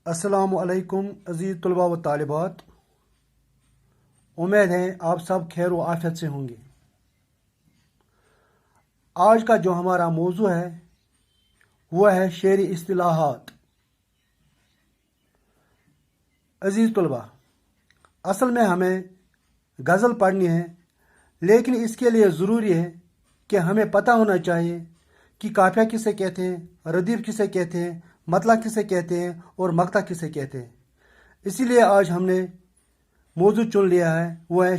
अस्सलाम वालेकुम अज़ीज़ तलबा व तालिबात। उम्मीद है आप सब खैर व आफियत से होंगे। आज का जो हमारा मौजू है वह है शेरी इस्तिलाहात। अज़ीज़ तलबा, असल में हमें गज़ल पढ़नी है, लेकिन इसके लिए ज़रूरी है कि हमें पता होना चाहिए कि काफ़िया किसे कहते हैं, रदीफ किसे कहते हैं, मतला किसे कहते हैं और मक्ता किसे कहते हैं। इसीलिए आज हमने मौजू चुन लिया है, वह है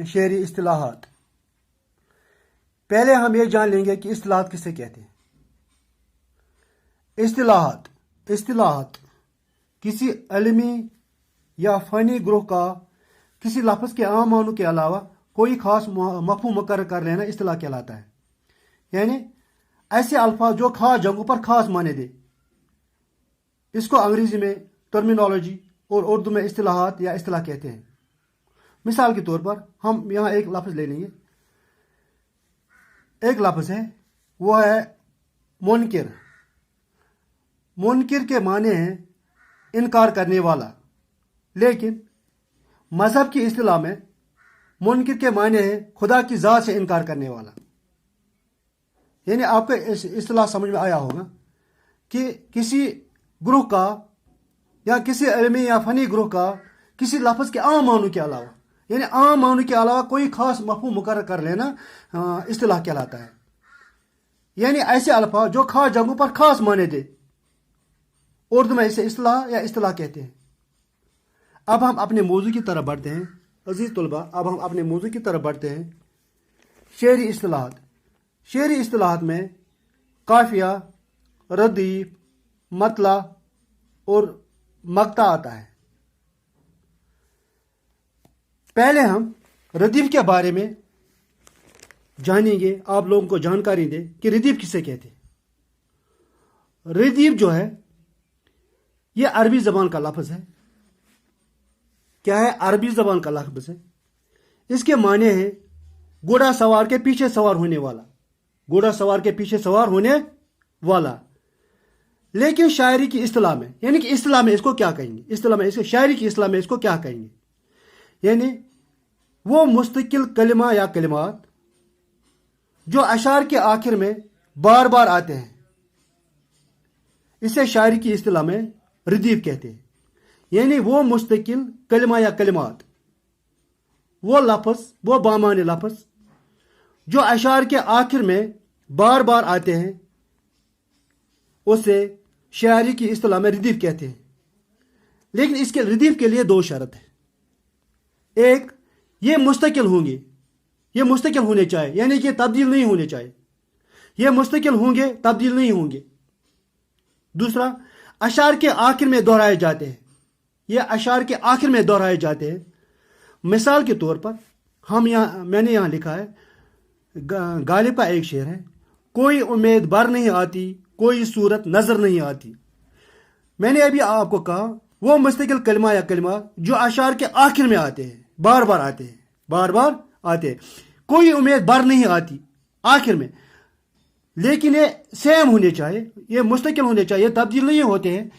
शेरी इस्तिलाहात। पहले हम ये जान लेंगे कि इस्तिलाहात किसे कहते हैं। इस्तिलाहात किसी इल्मी या फ़नी ग्रोह का किसी लफ्ज़ के आम मानों के अलावा कोई ख़ास मफ़हूम मुकर्रर कर लेना इस्तिलाह कहलाता है। यानी ऐसे अल्फाज जो ख़ास जगहों पर ख़ास माने दे, इसको अंग्रेज़ी में टर्मिनोलॉजी और उर्दू में इस्तिलाहात या इस्तिलाह कहते हैं। मिसाल के तौर पर हम यहाँ एक लफ्ज़ ले लेंगे। एक लफ्ज़ है, वह है मुनकिर। मुनकिर के माने हैं इनकार करने वाला, लेकिन मज़हब की इस्तिलाह में मुनकिर के माने हैं खुदा की ज़ात से इनकार करने वाला। यानी आपको इस्तिलाह समझ में आया होगा कि किसी ग्रुह का या किसी इल्मी या फ़नी ग्रुह का किसी लफ्ज़ के आम मानों के अलावा, यानी आम मानों के अलावा कोई ख़ास मफ़हूम मुकर्रर कर लेना इस्तिलाह कहलाता है। यानी ऐसे अल्फाज जो ख़ास जगहों पर ख़ास माने दे, उर्दू में इसे इस्तिलाह या इस्तिलाह कहते हैं। अब हम अपने मौजू की तरफ बढ़ते हैं। अजीज़ तलबा, अब हम अपने मौजू की तरफ बढ़ते हैं। शेरी इस्तिलाहात। शेरी इस्तिलाहात में काफिया, रदीफ, मतला और मक्ता आता है। पहले हम रदीफ के बारे में जानेंगे, आप लोगों को जानकारी दे कि रदीफ किसे कहते हैं। रदीफ जो है यह अरबी ज़बान का लफ्ज़ है। क्या है? अरबी ज़बान का लफ्ज़ है। इसके माने हैं घोड़ा सवार के पीछे सवार होने वाला, घोड़ा सवार के पीछे सवार होने वाला। लेकिन शायरी की इस्तिलाह में, यानी कि इस्तिलाह में इसको क्या कहेंगे, इस्तिलाह में इसको, शायरी की इस्तिलाह में इसको क्या कहेंगे, यानी वो मुस्तकिल कलिमा या कलिमात जो अशार के आखिर में बार बार आते हैं, इसे शायरी की इस्तिलाह में रदीफ कहते हैं। यानी वो मुस्तकिल कलिमा या कलिमात, वो लफ्ज़, वो बामानी लफ्ज़ जो अशार के आखिर में बार बार आते हैं, उसे शायरी की इस्तिलाह में रदीफ कहते हैं। लेकिन इसके रदीफ के लिए दो शर्त है। एक, ये मुस्तकिल होंगे, ये मुस्तकिल होने चाहिए, यानी कि तब्दील नहीं होने चाहिए। ये मुस्तकिल होंगे, तब्दील नहीं होंगे। दूसरा, अशार के आखिर में दोहराए जाते हैं, ये अशार के आखिर में दोहराए जाते हैं। मिसाल के तौर पर मैंने यहाँ लिखा है, गालिब का एक शेर है, कोई उम्मीद बर नहीं आती, कोई सूरत नजर नहीं आती। मैंने अभी आपको कहा वो मुस्तकिल कलिमा या कलिमा जो अशार के आखिर में आते हैं, बार बार आते हैं, बार बार आते हैं। कोई उम्मीद बर नहीं आती आखिर में, लेकिन ये सेम होने चाहिए, ये मुस्तकिल होने चाहिए, तब्दील नहीं होते हैं।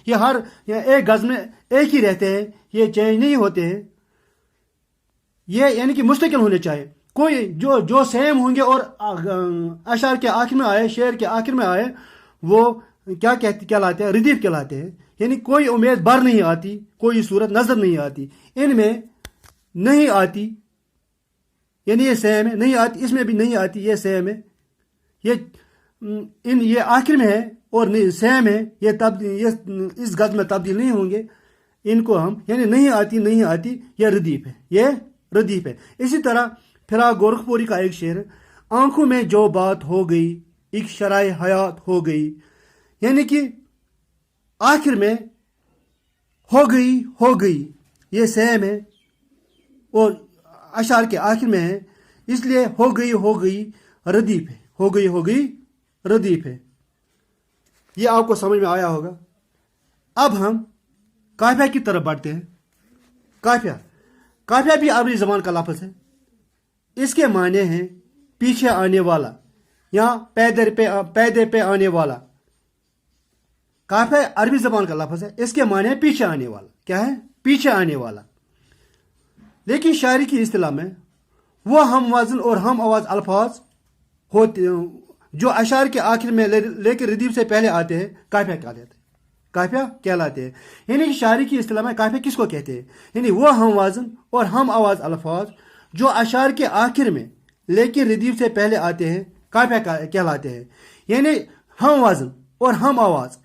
ये एक गज़ में एक ही रहते हैं, ये चेंज नहीं होते हैं। ये यानी कि मुस्तकिल होने चाहिए, कोई जो सेम होंगे और अशार के आखिर में आए, शेर के आखिर में आए, वो क्या कहलाते हैं, रदीफ कहलाते हैं। यानी कोई उम्मीद बर नहीं आती, कोई सूरत नजर नहीं आती, इनमें नहीं आती, यानी ये सेम है, नहीं आती, इसमें भी नहीं आती, ये सेम है, ये आखिर में है और सेम है, ये इस गज़ में तब्दील नहीं होंगे। इनको हम, यानी नहीं आती, ये रदीफ है, ये रदीफ है। इसी तरह फिराक गोरखपुरी का एक शेर है, आंखों में जो बात हो गई एक शराय हयात हो गई। यानी कि आखिर में हो गई, ये सेम है और अशार के आखिर में है, इसलिए हो गई रदीफ है, हो गई रदीफ है। ये आपको समझ में आया होगा। अब हम काफिया की तरफ बढ़ते हैं। काफिया भी अरबी ज़बान का लफ्ज़ है। इसके माने हैं पीछे आने वाला या पैदे पे आने वाला। काफिया अरबी जबान का लफ्ज है, इसके माने है पीछे आने वाला। क्या है? पीछे आने वाला। लेकिन शायरी की इस्तिलाह में वो हम वजन और हम आवाज अल्फाज होते जो अशार के आखिर में लेकर रदीफ से पहले आते हैं, काफिया कहलाते हैं। काफिया कहलाते हैं। यानी कि शायरी की इस्तिलाह में काफिया किसको कहते हैं? यानी वो हम वजन और हम आवाज अल्फाज जो अशार के आखिर में लेकिन रदीफ से पहले आते हैं, काफिया कहलाते हैं। यानी हम वजन और हम आवाज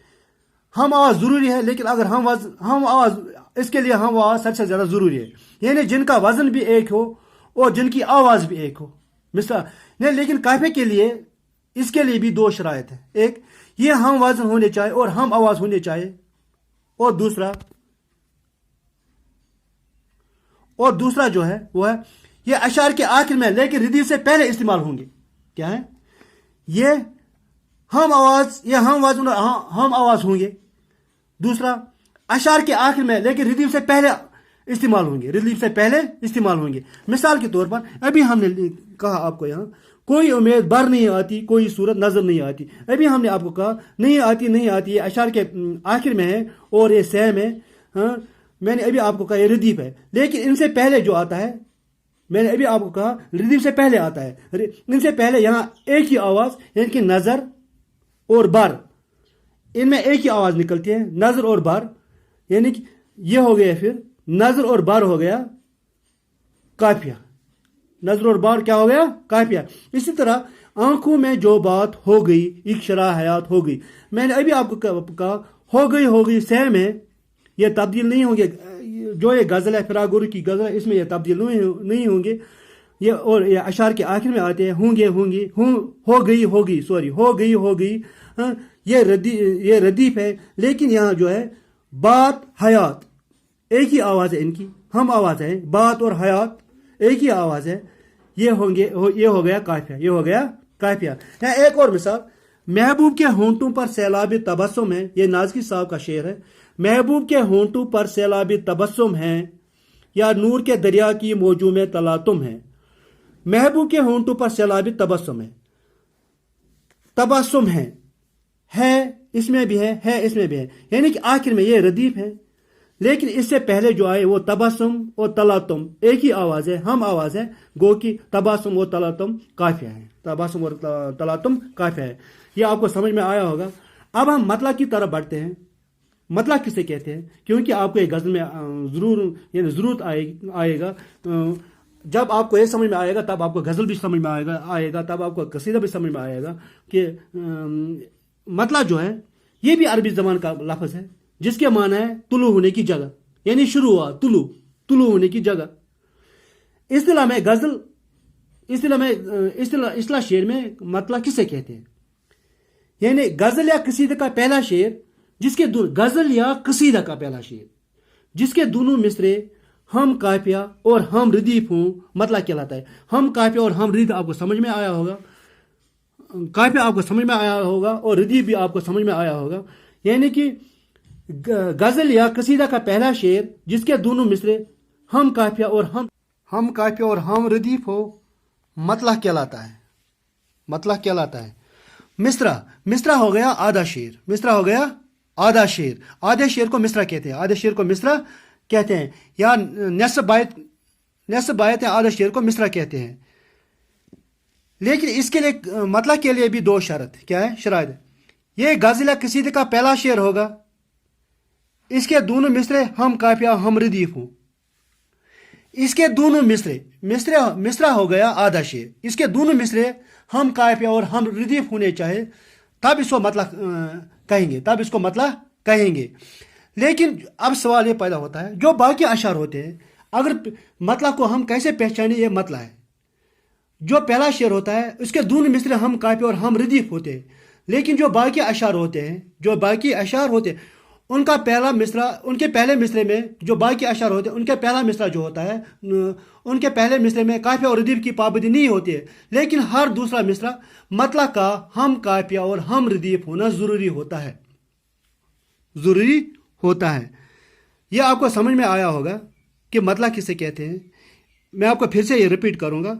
जरूरी है, लेकिन अगर हम आवाज, इसके लिए हम आवाज सबसे ज्यादा जरूरी है। यानी जिनका वजन भी एक हो और जिनकी आवाज भी एक हो। मिसाल नहीं, लेकिन काफिया के लिए इसके लिए भी दो शराइत है। एक, ये हम वजन होने चाहिए और हम आवाज होने चाहिए, और दूसरा जो है वो है ये अशार के आखिर में लेकिन रदीफ से पहले इस्तेमाल होंगे। क्या है? ये हम आवाज, ये हम वजन और हम आवाज होंगे। दूसरा, अशार के आखिर में लेकिन रदीफ से पहले इस्तेमाल होंगे, रदीफ से पहले इस्तेमाल होंगे। मिसाल के तौर पर अभी हमने कहा आपको यहाँ कोई उम्मीद बर नहीं आती, कोई सूरत नजर नहीं आती। अभी हमने आपको कहा नहीं आती, ये अशार के आखिर में है और ये सैम है। हाँ, मैंने अभी आपको कहा ये रदीफ है, लेकिन इनसे पहले जो आता है, मैंने अभी आपको कहा रदीफ से पहले आता है। इनसे पहले यहाँ एक ही आवाज, यानी कि नजर और बर, इनमें एक ही आवाज निकलती है, नजर और बर। यानी कि ये हो गया, फिर नजर और बर हो गया काफिया। नजर और बार क्या हो गया? काफिया। इसी तरह आंखों में जो बात हो गई, एक शरा हयात हो गई। मैंने अभी आपको कहा हो गई सैम है, ये तब्दील नहीं होंगे। जो ये गजल है, फिरागुर की गजल, इसमें ये तब्दील नहीं होंगे। ये और ये अशार के आखिर में आते हैं होंगे, हो गई। हाँ, ये रदीफ है, लेकिन यहाँ जो है बात हयात एक ही आवाज है, इनकी हम आवाज है, बात और हयात एक ही आवाज है। ये हो गया काफिया। यहाँ एक और मिसाल, महबूब के होंठों पर सैलाबी तबस्सुम है। ये नाज़की साहब का शेर है। महबूब के होंठों पर सैलाबी तबस्सुम है, या नूर के दरिया की मौजों में तलातुम है। महबूब के होंठों पर सैलाबी तबस्सुम है, इसमें भी है, इसमें भी है। यानी कि आखिर में ये रदीफ है, लेकिन इससे पहले जो आए वो तबस्सुम और तलातुम एक ही आवाज है, हम आवाज है। गो की तबस्सुम और तलातुम काफिया है, तबस्सुम और तलातुम काफिया है। ये आपको समझ में आया होगा। अब हम मतला की तरफ बढ़ते हैं। मतला किसे कहते हैं? क्योंकि आपको एक गजल में जरूरत आएगा। जब आपको ये समझ में आएगा, तब आपको गजल भी समझ में आएगा, तब आपको कसीदा भी समझ में आएगा कि मतला जो है ये भी अरबी जबान का लफ्ज है, जिसके माना है तुलू होने की जगह, यानी शुरू हुआ, तुलू होने की जगह। इस्तिलाह शेर में मतला किसे कहते हैं? यानी गजल या कसीदा का पहला शेर जिसके दोनों मिसरे हम काफिया और हम रदीफ हों, मतला कहलाता है। हम काफिया और हम रदीफ आपको समझ में आया होगा, काफिया आपको समझ में आया होगा और रदीफ भी आपको समझ में आया होगा। यानी कि गजल या कसीदा का पहला शेर जिसके दोनों मिसरे हम काफिया और हम रदीफ हो, मतला कहलाता है। मिसरा हो गया आधा शेर। आधे शेर को मिसरा कहते हैं, या नस्ब बायत आधे शेर को मिसरा कहते हैं। लेकिन इसके लिए मतला के लिए भी दो शर्त क्या है, शराइत। ये गजल या कसीदे का पहला शेर होगा, इसके दोनों मिसरे हम काफिया हम रदीफ हूं। इसके दोनों मिसरा हो गया आधा शेर, इसके दोनों मिसरे हम काफिया और हम रदीफ होने चाहे, तब इसको मतला कहेंगे। लेकिन अब सवाल ये पैदा होता है, जो बाकी अशार होते हैं, अगर मतला को हम कैसे पहचाने? ये मतला है। जो पहला शेर होता है उसके दोनों मिसरे हम काफिया और हम रदीफ होते हैं, लेकिन जो बाकी अशार होते हैं उनका पहला मिसरा, उनके पहले मिसरे में जो बाकी अशार होते हैं उनके पहला मिसरा जो होता है, उनके पहले मिसरे में काफिया और रदीफ की पाबंदी नहीं होती है। लेकिन हर दूसरा मिसरा मतला का हम काफिया और हम रदीफ होना जरूरी होता है। यह आपको समझ में आया होगा कि मतला किसे कहते हैं। मैं आपको फिर से ये रिपीट करूंगा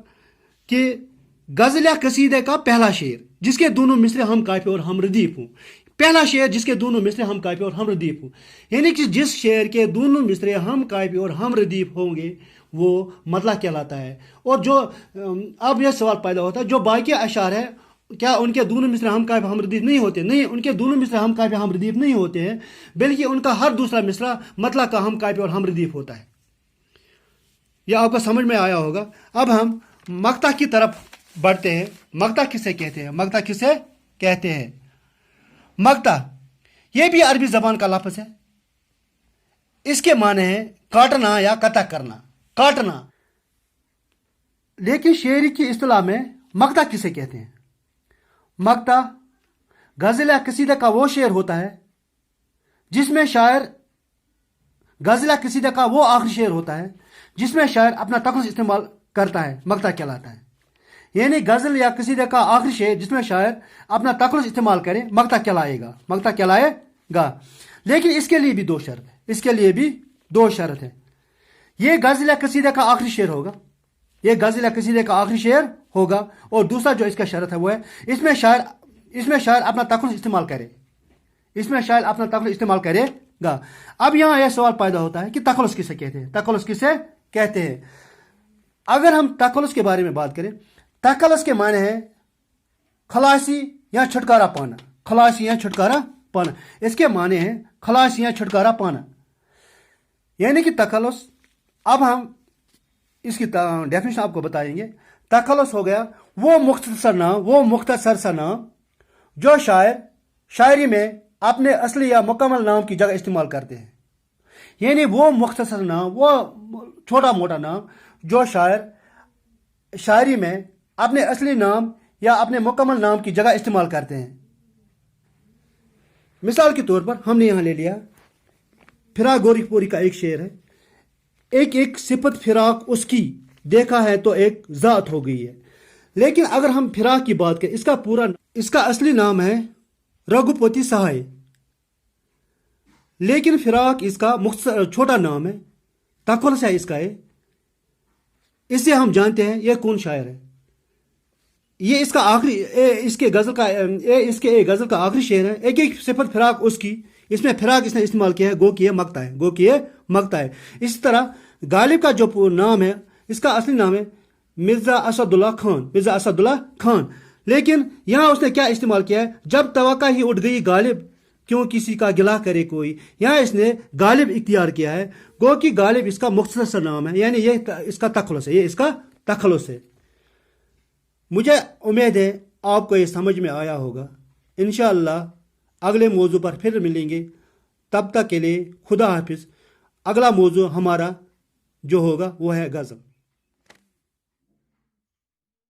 कि गजल या कसीदे का पहला शेर जिसके दोनों मिसरे हम काफिया और हम रदीफ हों, पहला शेर जिसके दोनों मिसरे हम काफी और हम रदीफ हों, यानी कि जिस शेर के दोनों मिसरे हम काफी और हम रदीफ होंगे वो मतला कहलाता है। और जो अब यह सवाल पैदा होता है, जो बाकी अशार है क्या उनके दोनों मिसरे हम काफी हम रदीफ नहीं होते? नहीं, उनके दोनों मिसरे हम काफी हम रदीफ नहीं होते हैं, बल्कि उनका हर दूसरा मिसरा मतला का हम काफी और हम रदीफ होता है। यह आपको समझ में आया होगा। अब हम मक्ता की तरफ बढ़ते हैं। मक्ता किसे कहते हैं? मक्ता किसे कहते हैं? मक्ता यह भी अरबी जबान का लफ्ज है। इसके माने हैं काटना या कता करना, काटना। लेकिन शेरी की इस्तिलाह में मक्ता किसे कहते हैं? मक्ता गजल या कसीदा का वो शेर होता है जिसमें शायर, गजल या कसीदा का वो आखिरी शेर होता है जिसमें शायर अपना तखल्लुस इस्तेमाल करता है, मक्ता कहलाता है। यानी गजल या कसीदा का आखिरी शेर जिसमें शायर अपना तखल्लुस इस्तेमाल करे, मक्ता कहलाएगा, मक्ता कहलाएगा। लेकिन इसके लिए भी दो शर्त है, इसके लिए भी दो शर्त है। ये गजल या कसीदा का आखिरी शेर होगा, ये गजल या कसीदे का आखिरी शेर होगा। और दूसरा जो इसका शर्त है वो है इसमें शायर अपना तखल्लुस इस्तेमाल करे, इसमें शायर अपना तखल्लुस इस्तेमाल करेगा। अब यहाँ यह सवाल पैदा होता है कि तखल्लुस किसे कहते हैं? तखल्लुस किसे कहते हैं? अगर हम तखल्लुस के बारे में बात करें, तखल्लुस के माने हैं खलासी या छुटकारा पाना, खलासी या छुटकारा पाना। इसके माने हैं खलासी या छुटकारा पाना, यानी कि तखल्लुस। अब हम इसकी डेफिनेशन आपको बताएंगे। तखल्लुस हो गया वो मुख्तसर सा नाम जो शायर शायरी में अपने असली या मुकम्मल नाम की जगह इस्तेमाल करते हैं। यानी वो मुख्तसर नाम, वो छोटा मोटा नाम जो शायर शायरी में अपने असली नाम या अपने मुकम्मल नाम की जगह इस्तेमाल करते हैं। मिसाल के तौर पर हमने यहाँ ले लिया फिराक गोरखपुरी का एक शेर है, एक एक सिफत फिराक उसकी, देखा है तो एक जात हो गई है। लेकिन अगर हम फिराक की बात करें, इसका असली नाम है रघुपति सहाय, लेकिन फिराक इसका छोटा नाम है, तखल्लुस है इसका है। इससे हम जानते हैं यह कौन शायर है। ये इसका आखिरी इसके गजल का आखिरी शेर है, एक एक सिफत फिराक उसकी। इसमें फिराक इसने इस्तेमाल किया है, गो कि ये मक्ता है। इसी तरह गालिब का जो नाम है, इसका असली नाम है मिर्जा असदुल्ला खान, लेकिन यहाँ उसने क्या इस्तेमाल किया है? जब तवक्का ही उठ गई गालिब, क्यों किसी का गिला करे कोई, यहाँ इसने गालिब इख्तियार किया है। गो कि गालिब इसका मुख्तसर नाम है, यानी ये इसका तखल्लुस है, ये इसका तखल्लुस है। मुझे उम्मीद है आपको ये समझ में आया होगा। इंशाअल्लाह अगले मौजू पर फिर मिलेंगे। तब तक के लिए खुदा हाफिज। अगला मौजू हमारा जो होगा वो है गज़ल।